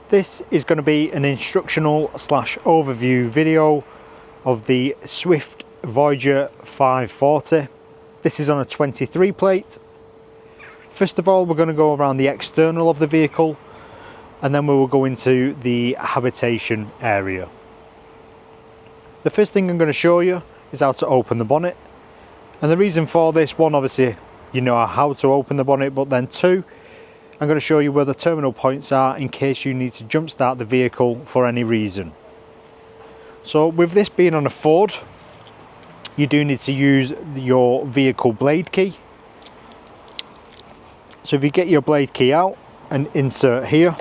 This is going to be an instructional slash overview video of the Swift Voyager 540. This is on a 23 plate. First of all, we're going to go around the external of the vehicle, and then we will go into the habitation area. The first thing I'm going to show you is how to open the bonnet. And the reason for this, one, obviously you know how to open the bonnet, but then two, I'm going to show you where the terminal points are in case you need to jump start the vehicle for any reason. So with this being on a Ford, you do need to use your vehicle blade key. So if you get your blade key out and insert here,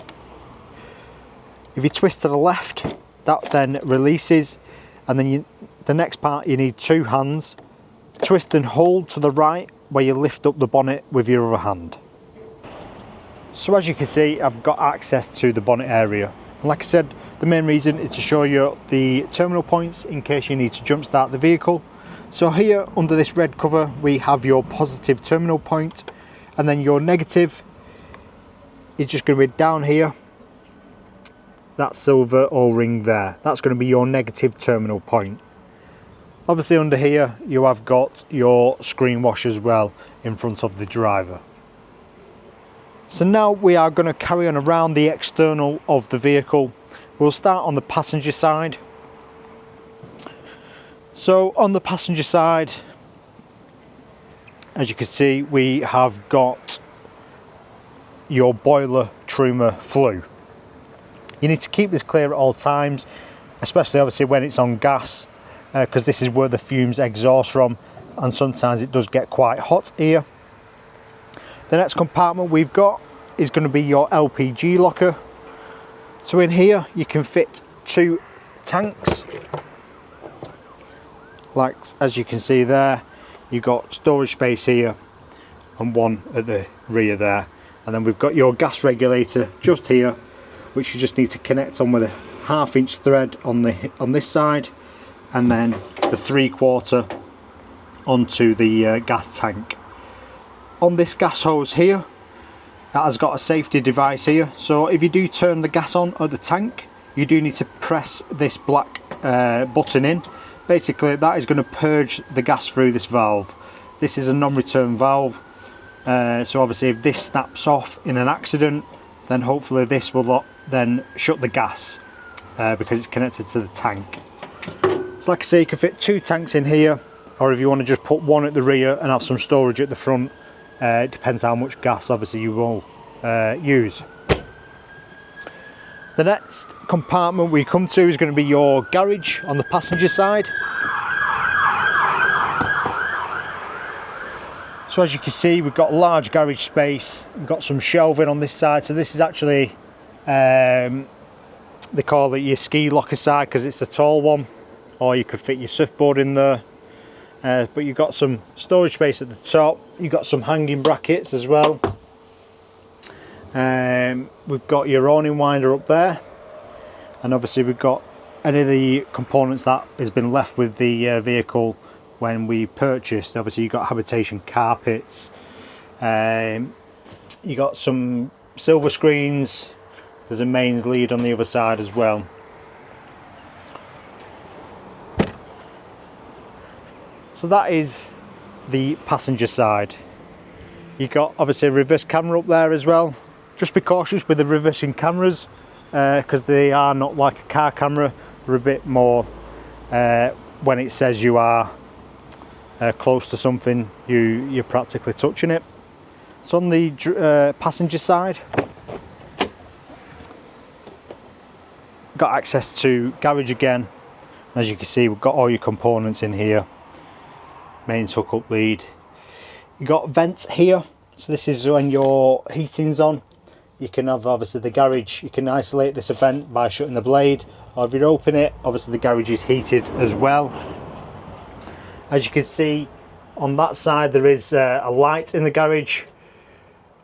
if you twist to the left, that then releases, and then the next part you need two hands, twist and hold to the right where you lift up the bonnet with your other hand. So as you can see, I've got access to the bonnet area. And like I said, the main reason is to show you the terminal points in case you need to jump start the vehicle. So here under this red cover, we have your positive terminal point, and then your negative is just going to be down here. That silver O-ring there, that's going to be your negative terminal point. Obviously under here, you have got your screen wash as well in front of the driver. So now we are going to carry on around the external of the vehicle. We'll start on the passenger side. So on the passenger side, as you can see, we have got your boiler truma flue. You need to keep this clear at all times, especially obviously when it's on gas, because this is where the fumes exhaust from, and sometimes it does get quite hot here. The next compartment we've got is going to be your LPG locker. So in here you can fit two tanks, like as you can see there. You've got storage space here and one at the rear there, and then we've got your gas regulator just here, which you just need to connect on with a 1/2 inch thread on this side, and then the 3/4 onto the gas tank. On this gas hose here, that has got a safety device here, so if you do turn the gas on at the tank, you do need to press this black button in. Basically that is going to purge the gas through this valve. This is a non-return valve, so obviously if this snaps off in an accident, then hopefully this will then shut the gas because it's connected to the tank. So like I say, you can fit two tanks in here, or if you want to just put one at the rear and have some storage at the front. It depends how much gas obviously you will use. The next compartment we come to is going to be your garage on the passenger side. So as you can see, we've got a large garage space. We've got some shelving on this side, so this is actually they call it your ski locker side because it's a tall one, or you could fit your surfboard in there. But you've got some storage space at the top. You've got some hanging brackets as well. We've got your awning winder up there, and obviously we've got any of the components that has been left with the vehicle when we purchased. Obviously you've got habitation carpets, you got some silver screens. There's a mains lead on the other side as well. So that is the passenger side. You've got obviously a reverse camera up there as well. Just be cautious with the reversing cameras because they are not like a car camera. They're a bit more when it says you are close to something, you're practically touching it. So on the passenger side, got access to garage again. As you can see, we've got all your components in here. Mains hookup lead. You got vents here, so this is when your heating's on. You can have obviously the garage, you can isolate this vent by shutting the blade, or if you open it, obviously the garage is heated as well. As you can see on that side, there is a light in the garage.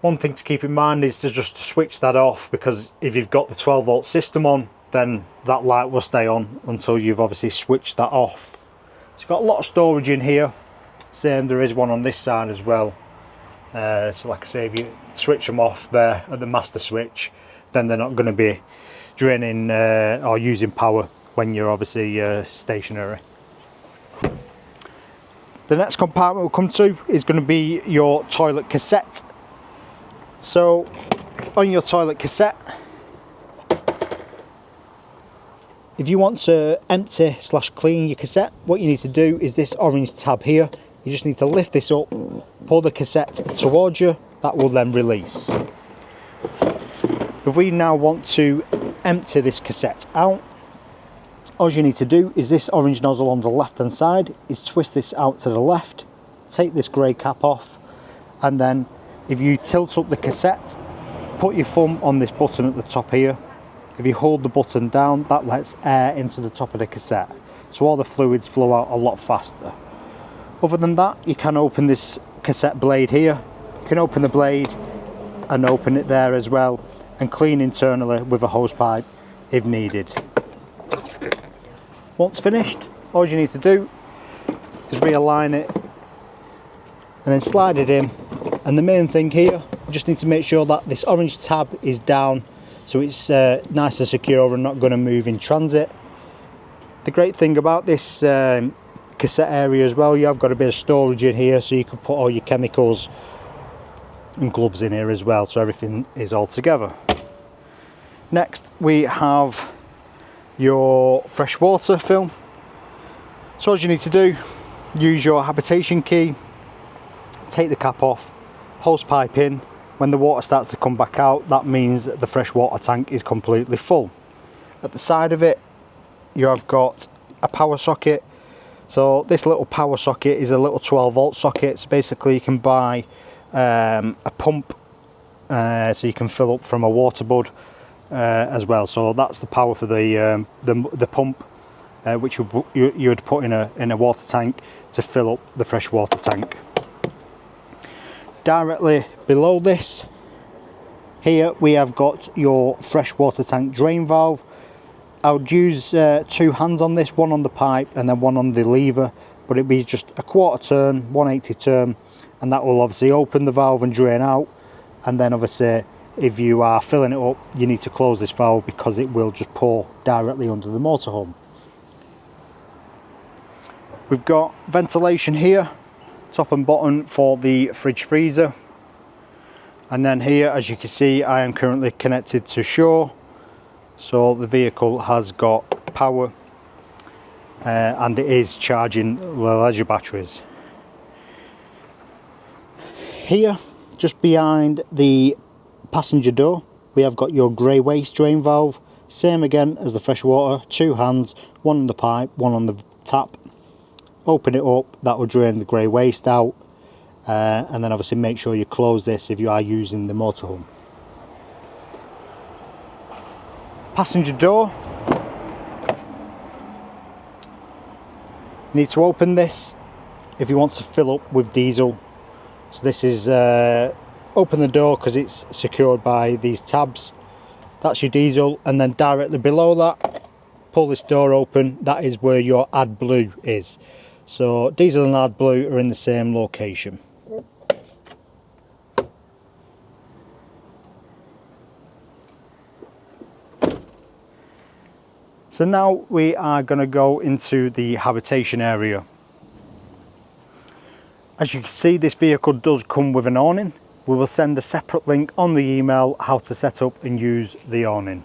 One thing to keep in mind is to just switch that off, because if you've got the 12-volt system on, then that light will stay on until you've obviously switched that off. So you've got a lot of storage in here. Same, there is one on this side as well. So like I say, if you switch them off there at the master switch, then they're not going to be draining or using power when you're obviously stationary. The next compartment we'll come to is going to be your toilet cassette. So on your toilet cassette, if you want to empty / clean your cassette, what you need to do is this orange tab here. You just need to lift this up, pull the cassette towards you, that will then release. If we now want to empty this cassette out, all you need to do is this orange nozzle on the left hand side is twist this out to the left, take this grey cap off, and then if you tilt up the cassette, put your thumb on this button at the top here. If you hold the button down, that lets air into the top of the cassette, so all the fluids flow out a lot faster. Other than that, you can open this cassette blade here. You can open the blade and open it there as well, and clean internally with a hose pipe if needed. Once finished, all you need to do is realign it and then slide it in. And the main thing here, you just need to make sure that this orange tab is down, so it's nice and secure and not going to move in transit. The great thing about this cassette area as well, you have got a bit of storage in here, so you can put all your chemicals and gloves in here as well, so everything is all together. Next we have your freshwater film. So all you need to do, use your habitation key, take the cap off, hose pipe in. When the water starts to come back out, that means the freshwater tank is completely full. At the side of it, you have got a power socket. So this little power socket is a little 12-volt socket. So basically you can buy a pump, so you can fill up from a water bud as well. So that's the power for the pump, which you would put in a water tank to fill up the freshwater tank. Directly below this, here we have got your freshwater tank drain valve. I would use 2 hands on this, one on the pipe and then one on the lever, but it'd be just a quarter turn, 180 turn, and that will obviously open the valve and drain out. And then obviously if you are filling it up, you need to close this valve because it will just pour directly under the motorhome. We've got ventilation here, top and bottom for the fridge freezer. And then here, as you can see, I am currently connected to shore. So the vehicle has got power and it is charging the leisure batteries. Here, just behind the passenger door, we have got your grey waste drain valve. Same again as the freshwater, 2 hands, one on the pipe, one on the tap. Open it up, that will drain the grey waste out, and then obviously make sure you close this if you are using the motorhome. Passenger door, you need to open this if you want to fill up with diesel. So this is open the door because it's secured by these tabs. That's your diesel, and then directly below that, pull this door open, that is where your AdBlue is. So diesel and AdBlue are in the same location. So now we are going to go into the habitation area. As you can see, this vehicle does come with an awning. We will send a separate link on the email how to set up and use the awning.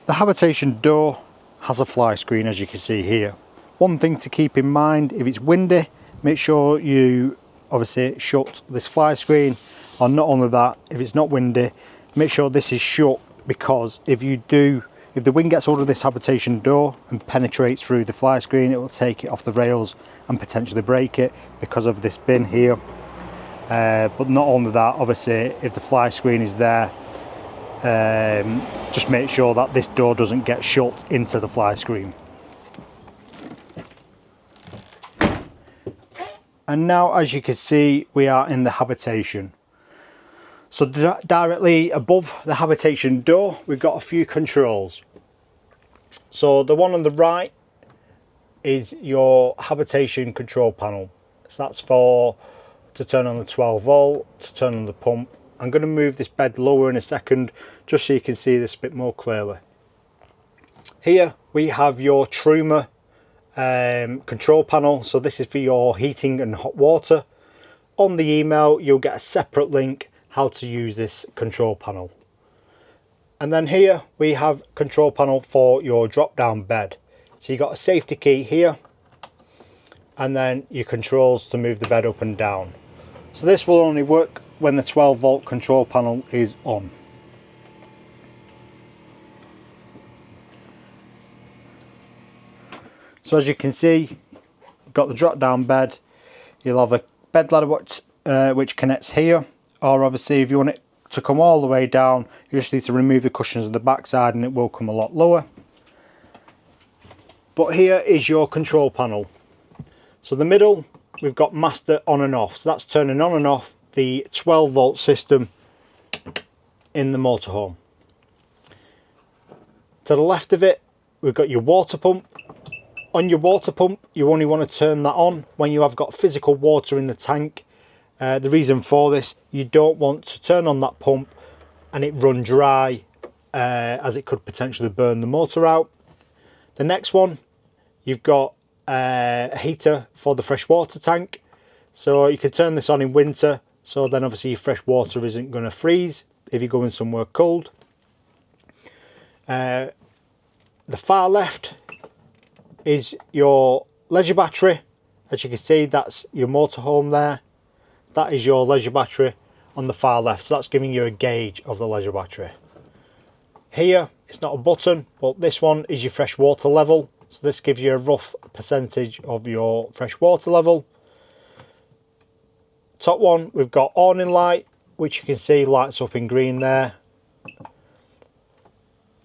The habitation door has a fly screen, as you can see here. One thing to keep in mind, if it's windy, make sure you obviously shut this fly screen. Or not only that, if it's not windy, make sure this is shut, because if the wind gets hold of this habitation door and penetrates through the fly screen, it will take it off the rails and potentially break it because of this bin here. But not only that, obviously if the fly screen is there, just make sure that this door doesn't get shut into the fly screen. And now, as you can see, we are in the habitation. So directly above the habitation door, we've got a few controls. So the one on the right is your habitation control panel. So that's to turn on the 12 volt, to turn on the pump I'm going to move this bed lower in a second just so you can see this a bit more clearly. Here we have your Truma control panel. So this is for your heating and hot water. On the email you'll get a separate link how to use this control panel. And then here we have control panel for your drop down bed. So you got a safety key here, and then your controls to move the bed up and down. So this will only work when the 12 volt control panel is on. So as you can see, you've got the drop down bed. You'll have a bed ladder which connects here, or obviously if you want it to come all the way down, you just need to remove the cushions on the back side and it will come a lot lower. But here is your control panel. So the middle, we've got master on and off. So that's turning on and off the 12 volt system in the motorhome. To the left of it, we've got your water pump. On your water pump, you only want to turn that on when you have got physical water in the tank. The reason for this, you don't want to turn on that pump and it run dry, as it could potentially burn the motor out. The next one, you've got a heater for the fresh water tank. So you can turn this on in winter, so then obviously your fresh water isn't going to freeze if you're going somewhere cold. The far left is your leisure battery. As you can see, that's your motorhome there. That is your leisure battery on the far left, so that's giving you a gauge of the leisure battery. Here, it's not a button, but this one is your fresh water level. So this gives you a rough percentage of your fresh water level. Top one, we've got awning light, which you can see lights up in green there.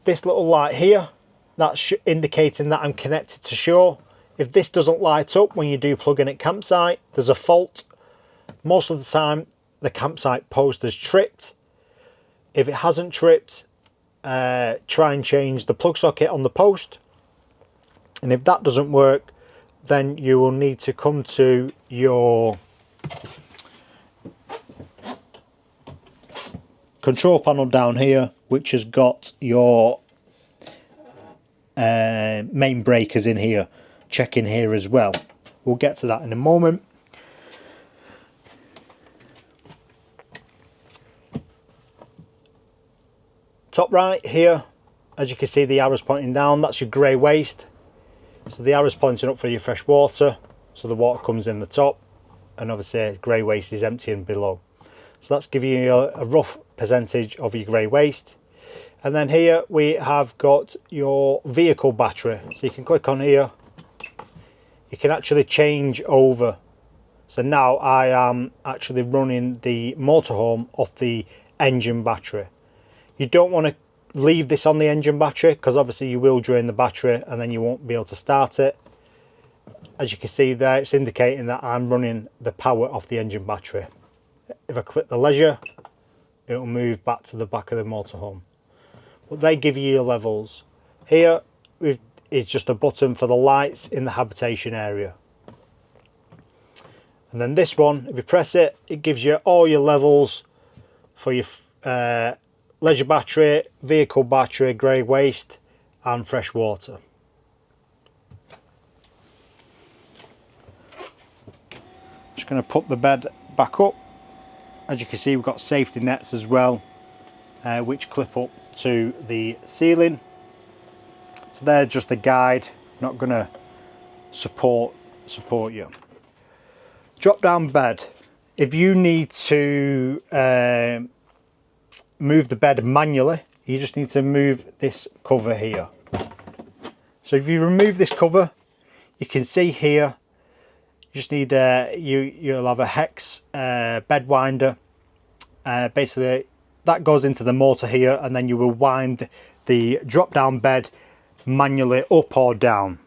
This little light here, that's indicating that I'm connected to shore. If this doesn't light up when you do plug in at campsite, there's a fault. Most of the time, the campsite post has tripped. If it hasn't tripped, try and change the plug socket on the post. And if that doesn't work, then you will need to come to your control panel down here, which has got your main breakers in here. Check in here as well. We'll get to that in a moment. Top right here, as you can see, the arrow's pointing down. That's your grey waste. So the arrow's pointing up for your fresh water, so the water comes in the top, and obviously grey waste is emptying below. So that's giving you a rough percentage of your grey waste. And then here we have got your vehicle battery. So you can click on here, you can actually change over. So now I am actually running the motorhome off the engine battery. You don't want to leave this on the engine battery, because obviously you will drain the battery and then you won't be able to start it. As you can see there, it's indicating that I'm running the power off the engine battery. If I click the leisure, it will move back to the back of the motorhome. But they give you your levels. Here is just a button for the lights in the habitation area. And then this one, if you press it, it gives you all your levels for your leisure battery, vehicle battery, grey waste and fresh water. Just going to put the bed back up. As you can see, we've got safety nets as well, which clip up to the ceiling. So they're just a guide, not going to support you. Drop down bed. If you need to move the bed manually, you just need to move this cover here. So if you remove this cover, you can see here, you just need you'll have a hex bed winder. Basically that goes into the motor here, and then you will wind the drop down bed manually up or down.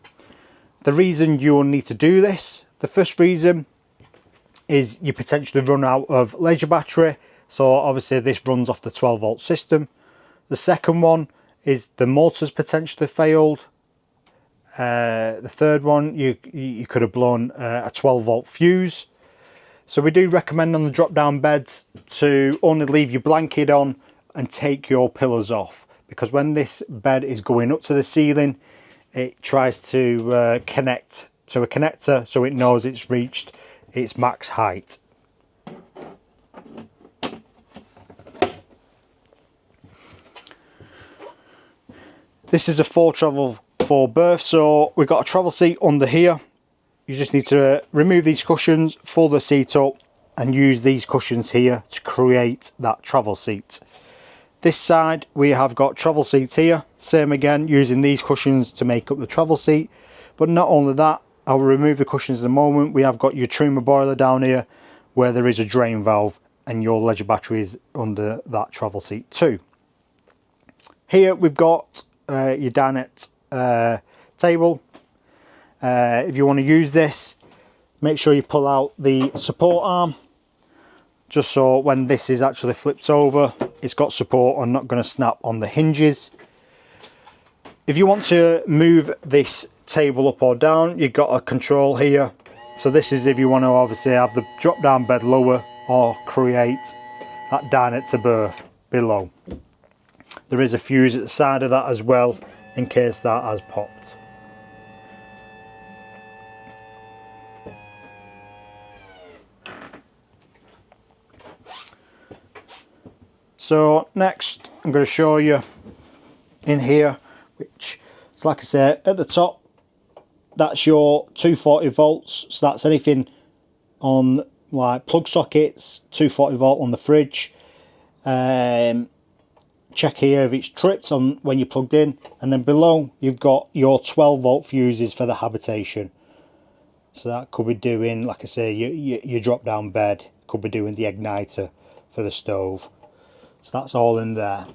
The reason you'll need to do this, the first reason is you potentially run out of leisure battery. So obviously this runs off the 12 volt system. The second one is the motor's potentially failed. The third one, you could have blown a 12 volt fuse. So we do recommend on the drop down beds to only leave your blanket on and take your pillows off, because when this bed is going up to the ceiling, it tries to connect to a connector so it knows it's reached its max height. This is a 4 travel 4 berth, so we've got a travel seat under here. You just need to remove these cushions, fold the seat up and use these cushions here to create that travel seat. This side we have got travel seat here, same again, using these cushions to make up the travel seat. But not only that, I'll remove the cushions in a moment. We have got your Truma boiler down here where there is a drain valve, and your leisure battery is under that travel seat too. Here we've got your dinette table. If you want to use this, make sure you pull out the support arm, just so when this is actually flipped over, it's got support and not going to snap on the hinges. If you want to move this table up or down, you've got a control here. So this is if you want to obviously have the drop down bed lower or create that dinette berth below. There is a fuse at the side of that as well, in case that has popped. So next I'm going to show you in here, which is, like I said, at the top, that's your 240 volts. So that's anything on like plug sockets, 240 volt on the fridge. Check here if it's tripped on when you're plugged in, and then below you've got your 12 volt fuses for the habitation. So that could be doing, like I say, your drop down bed, could be doing the igniter for the stove. So that's all in there.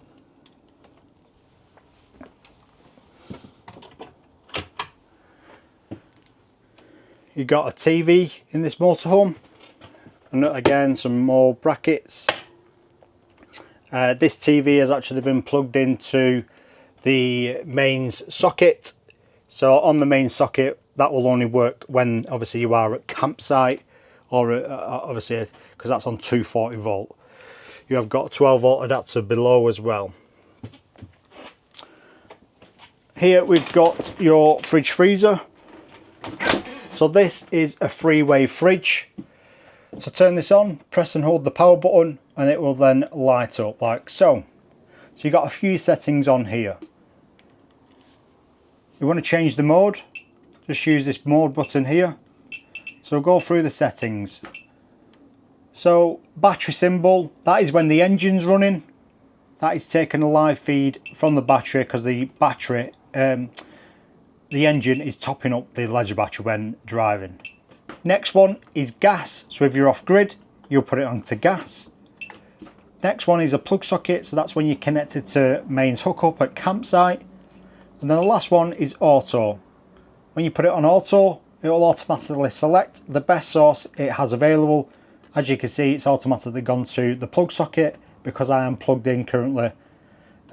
You've got a TV in this motorhome, and again some more brackets. This TV has actually been plugged into the mains socket. So on the main socket, that will only work when obviously you are at campsite, or obviously because that's on 240 volt. You have got a 12 volt adapter below as well. Here we've got your fridge freezer. So this is a three-way fridge. So turn this on, press and hold the power button, and it will then light up like so. So you've got a few settings on here. You want to change the mode, just use this mode button here. So go through the settings. So battery symbol, that is when the engine's running. That is taking a live feed from the battery, because the battery, the engine is topping up the leisure battery when driving. Next one is gas. So if you're off grid, you'll put it onto gas. Next one is a plug socket. So that's when you're connected to mains hookup at campsite. And then the last one is auto. When you put it on auto, it will automatically select the best source it has available. As you can see, it's automatically gone to the plug socket because I am plugged in currently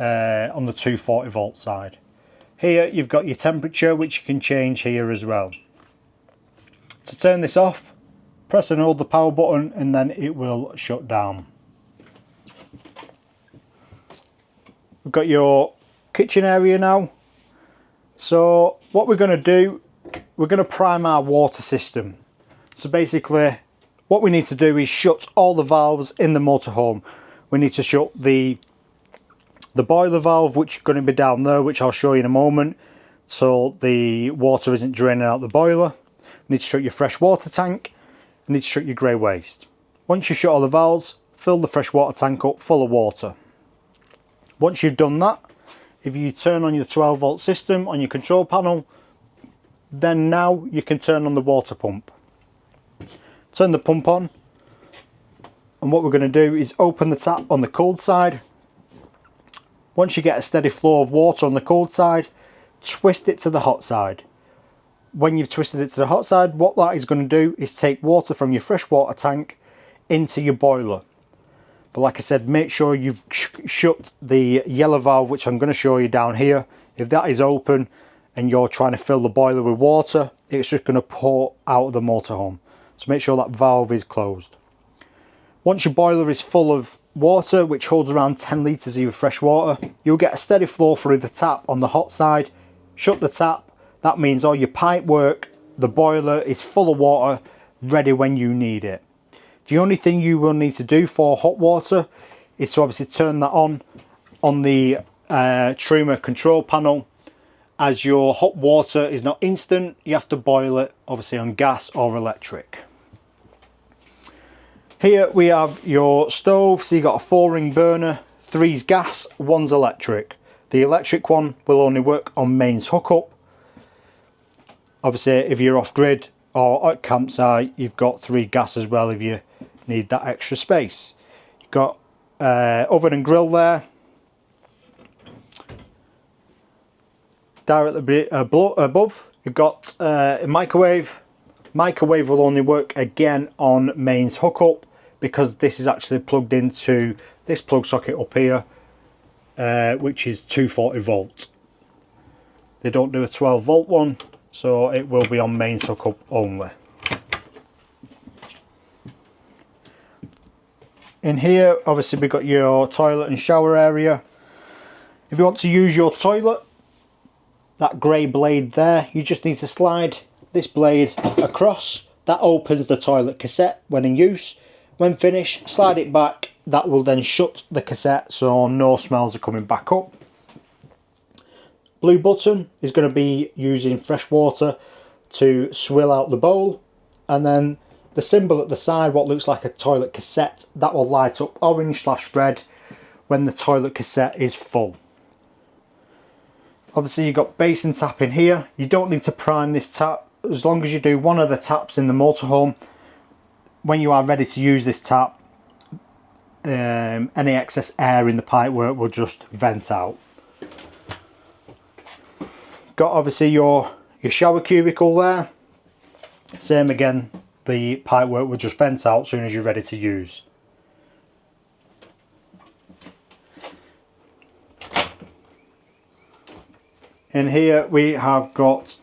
on the 240 volt side. Here you've got your temperature, which you can change here as well. To turn this off, press and hold the power button, and then it will shut down. We've got your kitchen area now. So what we're going to do, we're going to prime our water system. So basically what we need to do is shut all the valves in the motorhome. We need to shut the boiler valve, which is going to be down there, which I'll show you in a moment, so the water isn't draining out the boiler. You need to shut your fresh water tank. You need to shut your grey waste. Once you shut all the valves, fill the fresh water tank up full of water. Once you've done that, if you turn on your 12 volt system on your control panel, then now you can turn on the water pump. Turn the pump on, and what we're going to do is open the tap on the cold side. Once you get a steady flow of water on the cold side, twist it to the hot side. When you've twisted it to the hot side, what that is going to do is take water from your fresh water tank into your boiler. But like I said, make sure you've shut the yellow valve, which I'm going to show you down here. If that is open and you're trying to fill the boiler with water, it's just going to pour out of the motorhome. to make sure that valve is closed. Once your boiler is full of water, which holds around 10 litres of fresh water, you'll get a steady flow through the tap on the hot side. Shut the tap. That means all your pipe work, the boiler is full of water, ready when you need it. The only thing you will need to do for hot water is to obviously turn that on the Truma control panel. As your hot water is not instant, you have to boil it obviously on gas or electric. Here we have your stove. So you got a 4-ring burner, 3's gas, 1's electric. The electric one will only work on mains hookup. Obviously if you're off grid or at campsite, you've got 3 gas as well if you need that extra space. You've got oven and grill there. Directly above you've got a microwave. Microwave will only work again on mains hookup because this is actually plugged into this plug socket up here, which is 240 volt. They don't do a 12 volt one, so it will be on mains hookup only. In here obviously we've got your toilet and shower area. If you want to use your toilet, that grey blade there, you just need to slide this blade across. That opens the toilet cassette when in use. When finished, slide it back. That will then shut the cassette so no smells are coming back up. Blue button is going to be using fresh water to swill out the bowl, and then the symbol at the side, what looks like a toilet cassette, that will light up orange/red when the toilet cassette is full. Obviously you've got basin tap in here. You don't need to prime this tap. As long as you do one of the taps in the motorhome, when you are ready to use this tap, any excess air in the pipework will just vent out. Got obviously your shower cubicle there. Same again, the pipework will just vent out as soon as you're ready to use. In here we have got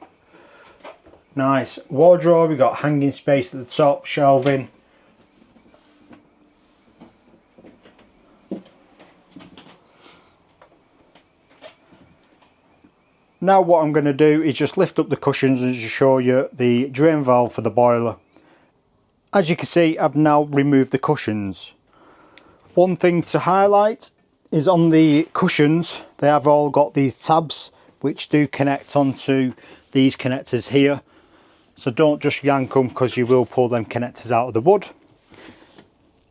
nice wardrobe. We've got hanging space at the top, shelving. Now what I'm going to do is just lift up the cushions and just show you the drain valve for the boiler. As you can see, I've now removed the cushions. One thing to highlight is on the cushions, they have all got these tabs which do connect onto these connectors here. So don't just yank them because you will pull them connectors out of the wood.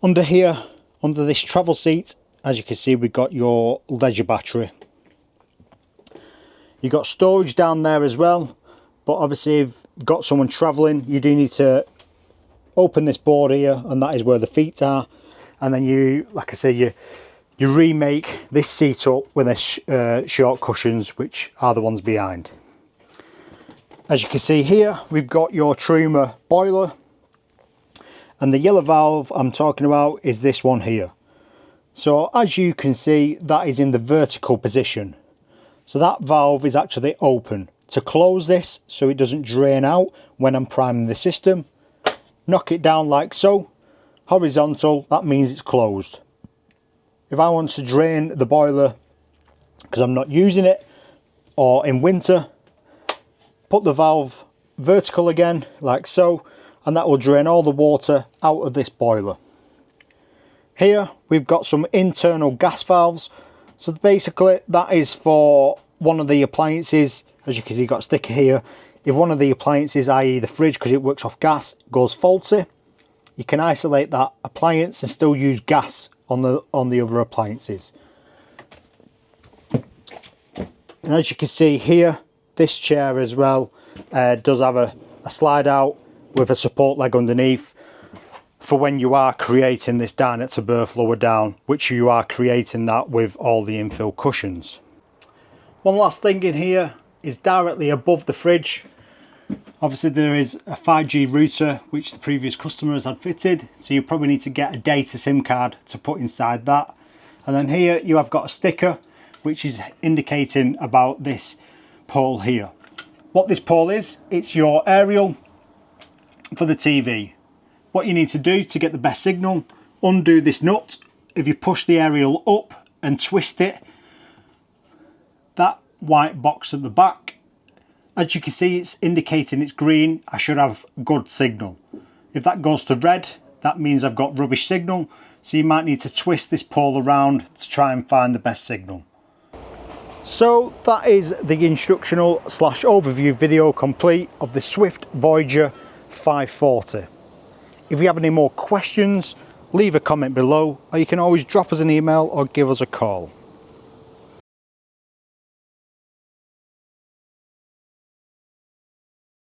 Under here, under this travel seat, as you can see, we've got your leisure battery. You've got storage down there as well, but obviously if you've got someone travelling, you do need to open this board here, and that is where the feet are. And then you, like I say, you remake this seat up with the short cushions, which are the ones behind. As you can see here, we've got your Truma boiler, and the yellow valve I'm talking about is this one here. So as you can see, that is in the vertical position. So that valve is actually open. To close this so it doesn't drain out when I'm priming the system, knock it down like so. Horizontal, that means it's closed. If I want to drain the boiler because I'm not using it, or in winter, put the valve vertical again like so, and that will drain all the water out of this boiler. Here we've got some internal gas valves. So basically that is for one of the appliances. As you can see, you've got a sticker here. If one of the appliances, i.e. the fridge, because it works off gas, goes faulty, you can isolate that appliance and still use gas on the other appliances. And as you can see here, this chair as well does have a slide out with a support leg underneath for when you are creating this dinette to berth lower down, which you are creating that with all the infill cushions. One last thing in here is directly above the fridge. Obviously there is a 5G router which the previous customers had fitted, so you probably need to get a data SIM card to put inside that. And then here you have got a sticker which is indicating about this pole here. What this pole is, it's your aerial for the TV. What you need to do to get the best signal, undo this nut. If you push the aerial up and twist it, that white box at the back, as you can see, it's indicating it's green. I should have good signal. If that goes to red, that means I've got rubbish signal. So you might need to twist this pole around to try and find the best signal. So that is the instructional / overview video complete of the Swift Voyager 540. If you have any more questions, leave a comment below, or you can always drop us an email or give us a call.